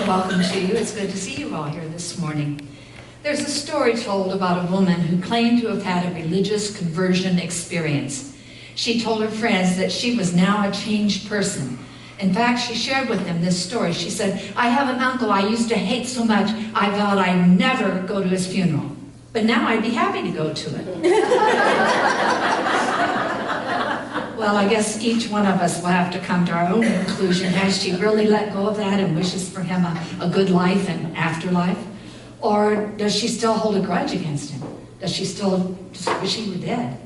welcome to you. It's good to see you all here this morning. There's a story told about a woman who claimed to have had a religious conversion experience. She told her friends that she was now a changed person. In fact, she shared with them this story. She said, "I have an uncle I used to hate so much, I vowed I'd never go to his funeral. But now I'd be happy to go to it." Well, I guess each one of us will have to come to our own conclusion. Has she really let go of that and wishes for him a good life and afterlife? Or does she still hold a grudge against him? Does she still just wish he were dead?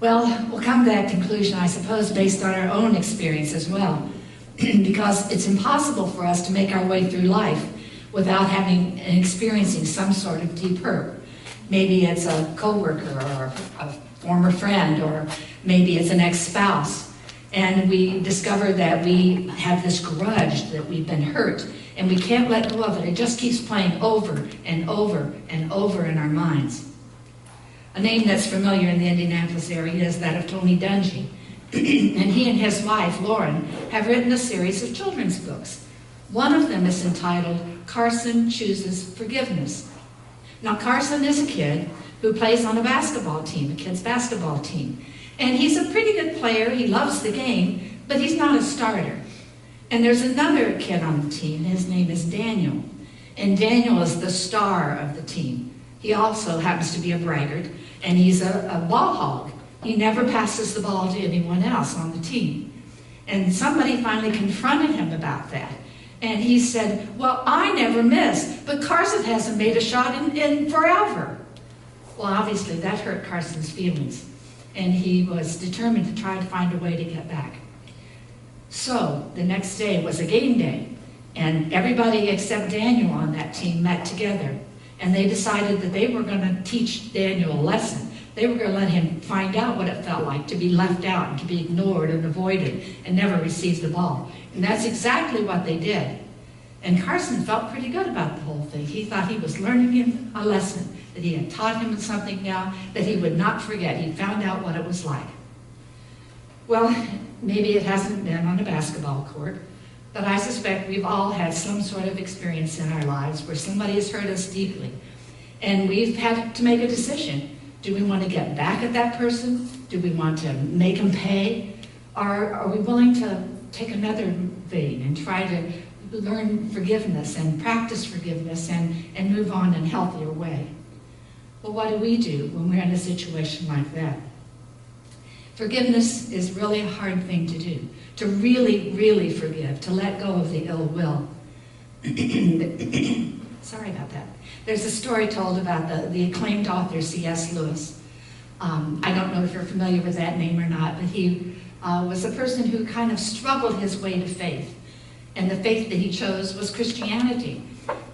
Well, we'll come to that conclusion, I suppose, based on our own experience as well. Because it's impossible for us to make our way through life without having and experiencing some sort of deep hurt. Maybe it's a coworker or a former friend, or maybe it's an ex-spouse. And we discover that we have this grudge, that we've been hurt, and we can't let go of it. It just keeps playing over and over and over in our minds. A name that's familiar in the Indianapolis area is that of Tony Dungy. And he and his wife, Lauren, have written a series of children's books. One of them is entitled Carson Chooses Forgiveness. Now, Carson is a kid who plays on a basketball team, a kid's basketball team. And he's a pretty good player. He loves the game, but he's not a starter. And there's another kid on the team. His name is Daniel. And Daniel is the star of the team. He also happens to be a braggart, and he's a ball hog. He never passes the ball to anyone else on the team. And somebody finally confronted him about that. And he said, "Well, I never miss, but Carson hasn't made a shot in forever." Well, obviously that hurt Carson's feelings, and he was determined to try to find a way to get back. So the next day was a game day, and everybody except Daniel on that team met together, and they decided that they were going to teach Daniel a lesson. They were going to let him find out what it felt like to be left out and to be ignored and avoided and never receive the ball. And that's exactly what they did. And Carson felt pretty good about the whole thing. He thought he was learning him a lesson, that he had taught him something now that he would not forget. He found out what it was like. Well, maybe it hasn't been on a basketball court, but I suspect we've all had some sort of experience in our lives where somebody has hurt us deeply. And we've had to make a decision. Do we want to get back at that person? Do we want to make them pay? Or are we willing to take another vein and try to learn forgiveness and practice forgiveness and move on in a healthier way? Well, what do we do when we're in a situation like that? Forgiveness is really a hard thing to do, to really, really forgive, to let go of the ill will. Sorry about that. There's a story told about the acclaimed author C.S. Lewis. I don't know if you're familiar with that name or not, but he was a person who kind of struggled his way to faith. And the faith that he chose was Christianity.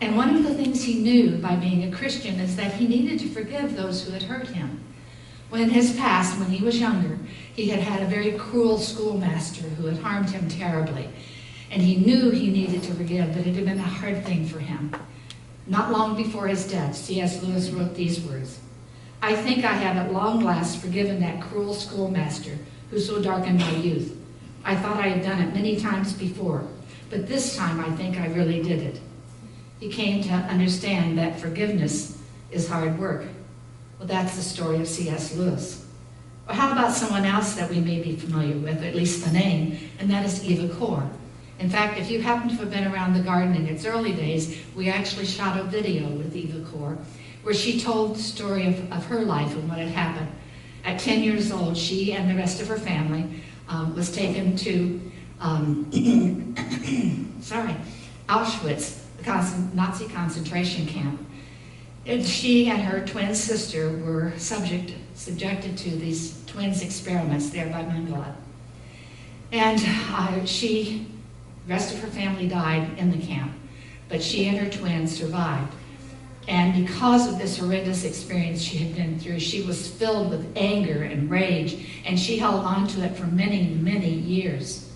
And one of the things he knew by being a Christian is that he needed to forgive those who had hurt him. When in his past, when he was younger, he had had a very cruel schoolmaster who had harmed him terribly. And he knew he needed to forgive, but it had been a hard thing for him. Not long before his death, C.S. Lewis wrote these words: "I think I have at long last forgiven that cruel schoolmaster who so darkened my youth. I thought I had done it many times before, but this time I think I really did it." He came to understand that forgiveness is hard work. Well, that's the story of C.S. Lewis. Well, how about someone else that we may be familiar with, or at least the name, and that is Eva Kor. In fact, if you happen to have been around the garden in its early days, we actually shot a video with Eva Kor where she told the story of her life and what had happened. At 10 years old, she and the rest of her family was taken to Auschwitz, the Nazi concentration camp. And she and her twin sister were subjected to these twins experiments there by Mengele. And the rest of her family died in the camp, but she and her twins survived. And because of this horrendous experience she had been through, she was filled with anger and rage, and she held on to it for many, many years.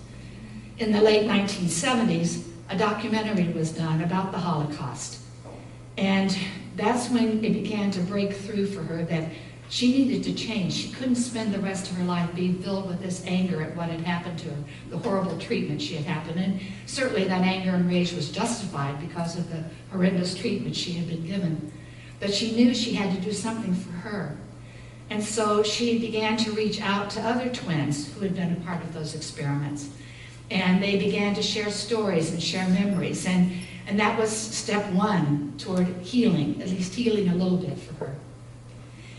In the late 1970s, a documentary was done about the Holocaust. And that's when it began to break through for her that She needed to change. She couldn't spend the rest of her life being filled with this anger at what had happened to her, the horrible treatment she had happened. And certainly that anger and rage was justified because of the horrendous treatment she had been given. But she knew she had to do something for her. And so she began to reach out to other twins who had been a part of those experiments. And they began to share stories and share memories. And that was step one toward healing, at least healing a little bit for her.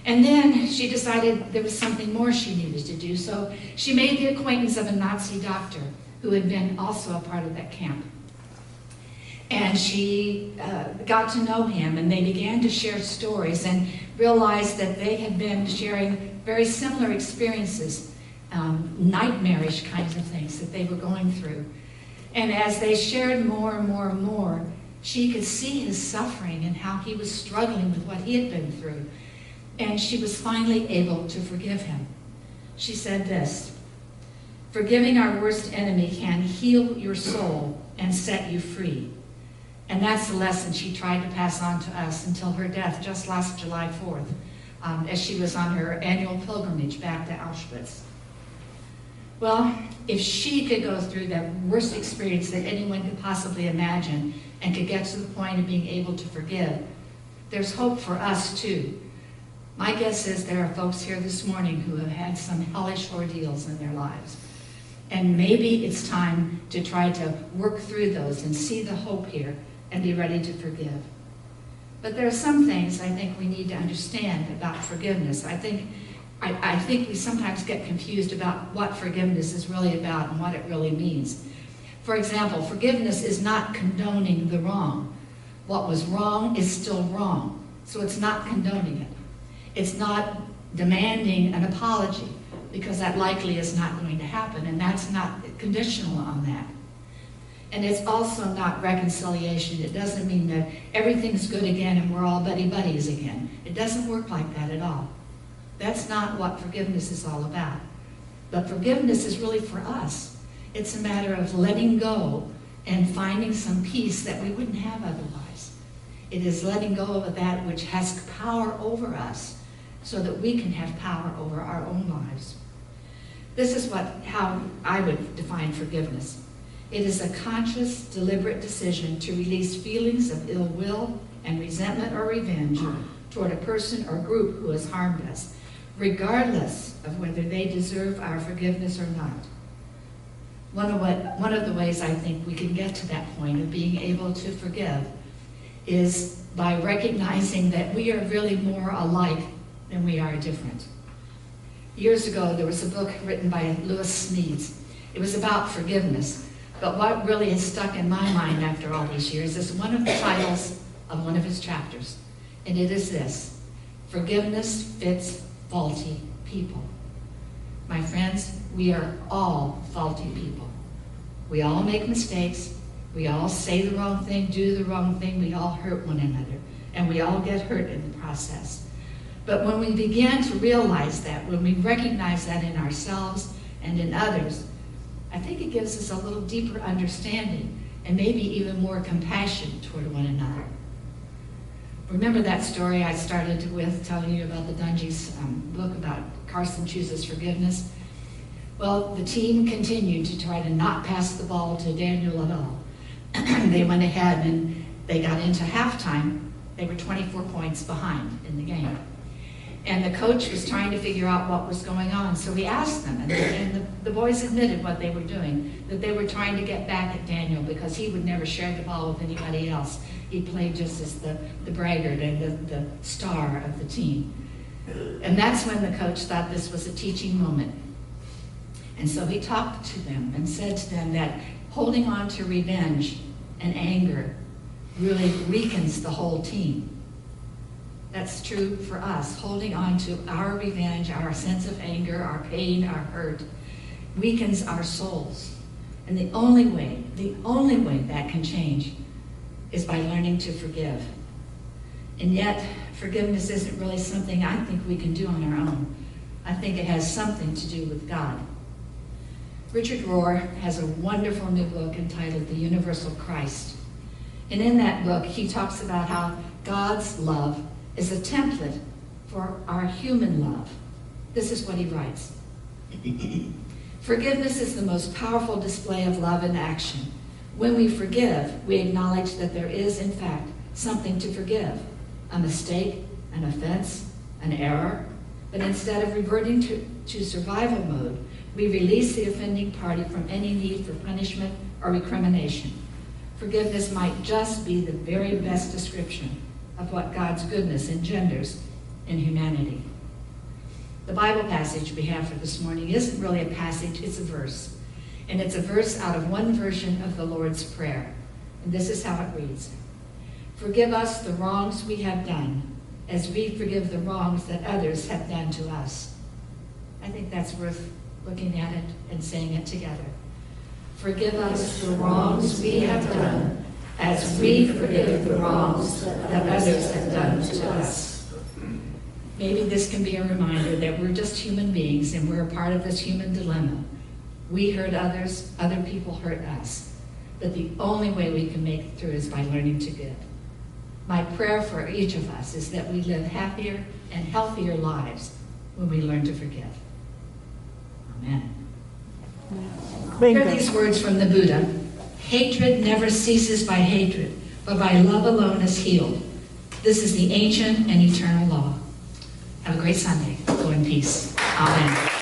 And then she decided there was something more she needed to do. So she made the acquaintance of a Nazi doctor who had been also a part of that camp. And she got to know him, and they began to share stories and realized that they had been sharing very similar experiences, nightmarish kinds of things that they were going through. And as they shared more and more and more, she could see his suffering and how he was struggling with what he had been through. And she was finally able to forgive him. She said this, "Forgiving our worst enemy can heal your soul and set you free." And that's the lesson she tried to pass on to us until her death just last July 4th, as she was on her annual pilgrimage back to Auschwitz. Well, if she could go through that worst experience that anyone could possibly imagine and could get to the point of being able to forgive, there's hope for us too. My guess is there are folks here this morning who have had some hellish ordeals in their lives. And maybe it's time to try to work through those and see the hope here and be ready to forgive. But there are some things I think we need to understand about forgiveness. I think we sometimes get confused about what forgiveness is really about and what it really means. For example, forgiveness is not condoning the wrong. What was wrong is still wrong, so it's not condoning it. It's not demanding an apology, because that likely is not going to happen, and that's not conditional on that. And it's also not reconciliation. It doesn't mean that everything's good again and we're all buddy-buddies again. It doesn't work like that at all. That's not what forgiveness is all about. But forgiveness is really for us. It's a matter of letting go and finding some peace that we wouldn't have otherwise. It is letting go of that which has power over us so that we can have power over our own lives. This is how I would define forgiveness. It is a conscious, deliberate decision to release feelings of ill will and resentment or revenge toward a person or group who has harmed us, regardless of whether they deserve our forgiveness or not. One of the ways I think we can get to that point of being able to forgive is by recognizing that we are really more alike than we are different. Years ago, there was a book written by Lewis Smedes. It was about forgiveness. But what really has stuck in my mind after all these years is one of the titles of one of his chapters. And it is this: Forgiveness Fits Faulty People. My friends, we are all faulty people. We all make mistakes. We all say the wrong thing, do the wrong thing. We all hurt one another. And we all get hurt in the process. But when we begin to realize that, when we recognize that in ourselves and in others, I think it gives us a little deeper understanding and maybe even more compassion toward one another. Remember that story I started with telling you about the Dungy's book about Carson Chooses Forgiveness? Well, the team continued to try to not pass the ball to Daniel at all. They went ahead and they got into halftime. They were 24 points behind in the game. And the coach was trying to figure out what was going on. So we asked them, and the boys admitted what they were doing, that they were trying to get back at Daniel because he would never share the ball with anybody else. He played just as the braggart and the star of the team. And that's when the coach thought this was a teaching moment. And so he talked to them and said to them that holding on to revenge and anger really weakens the whole team. That's true for us. Holding on to our revenge, our sense of anger, our pain, our hurt, weakens our souls. And the only way that can change is by learning to forgive. And yet, forgiveness isn't really something I think we can do on our own. I think it has something to do with God. Richard Rohr has a wonderful new book entitled The Universal Christ. And in that book, he talks about how God's love is a template for our human love. This is what he writes. Forgiveness is the most powerful display of love in action. When we forgive, we acknowledge that there is, in fact, something to forgive. A mistake, an offense, an error. But instead of reverting to survival mode, we release the offending party from any need for punishment or recrimination. Forgiveness might just be the very best description of what God's goodness engenders in humanity. The Bible passage we have for this morning isn't really a passage, it's a verse. And it's a verse out of one version of the Lord's Prayer. And this is how it reads. Forgive us the wrongs we have done, as we forgive the wrongs that others have done to us. I think that's worth looking at it and saying it together. Forgive us the wrongs we have done, as we forgive the wrongs that others have done to us. Maybe this can be a reminder that we're just human beings and we're a part of this human dilemma. We hurt others, other people hurt us. But the only way we can make it through is by learning to give. My prayer for each of us is that we live happier and healthier lives when we learn to forgive. Amen. Hear these words from the Buddha. Hatred never ceases by hatred, but by love alone is healed. This is the ancient and eternal law. Have a great Sunday. Go in peace. Amen.